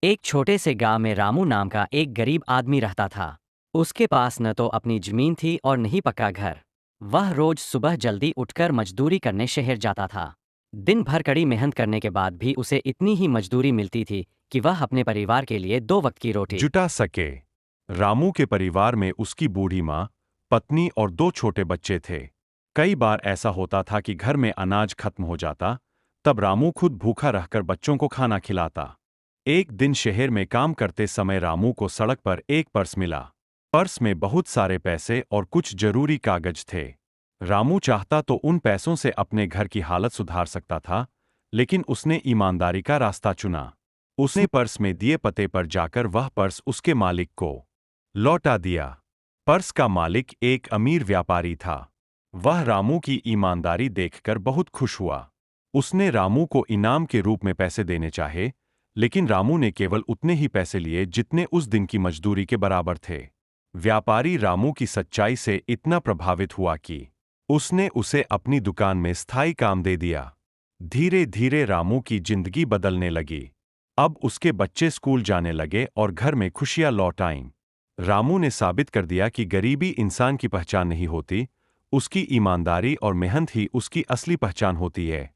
एक छोटे से गांव में रामू नाम का एक गरीब आदमी रहता था। उसके पास न तो अपनी जमीन थी और न ही पक्का घर। वह रोज सुबह जल्दी उठकर मजदूरी करने शहर जाता था। दिन भर कड़ी मेहनत करने के बाद भी उसे इतनी ही मजदूरी मिलती थी कि वह अपने परिवार के लिए 2 वक्त की रोटी जुटा सके। रामू के परिवार में उसकी बूढ़ी माँ, पत्नी और 2 छोटे बच्चे थे। कई बार ऐसा होता था कि घर में अनाज खत्म हो जाता, तब रामू खुद भूखा रहकर बच्चों को खाना खिलाता। एक दिन शहर में काम करते समय रामू को सड़क पर एक पर्स मिला। पर्स में बहुत सारे पैसे और कुछ जरूरी कागज थे। रामू चाहता तो उन पैसों से अपने घर की हालत सुधार सकता था, लेकिन उसने ईमानदारी का रास्ता चुना। उसने पर्स में दिए पते पर जाकर वह पर्स उसके मालिक को लौटा दिया। पर्स का मालिक एक अमीर व्यापारी था। वह रामू की ईमानदारी देखकर बहुत खुश हुआ। उसने रामू को इनाम के रूप में पैसे देने चाहे, लेकिन रामू ने केवल उतने ही पैसे लिए जितने उस दिन की मजदूरी के बराबर थे। व्यापारी रामू की सच्चाई से इतना प्रभावित हुआ कि उसने उसे अपनी दुकान में स्थायी काम दे दिया। धीरे धीरे रामू की जिंदगी बदलने लगी। अब उसके बच्चे स्कूल जाने लगे और घर में खुशियां लौट आईं। रामू ने साबित कर दिया कि गरीबी इंसान की पहचान नहीं होती, उसकी ईमानदारी और मेहनत ही उसकी असली पहचान होती है।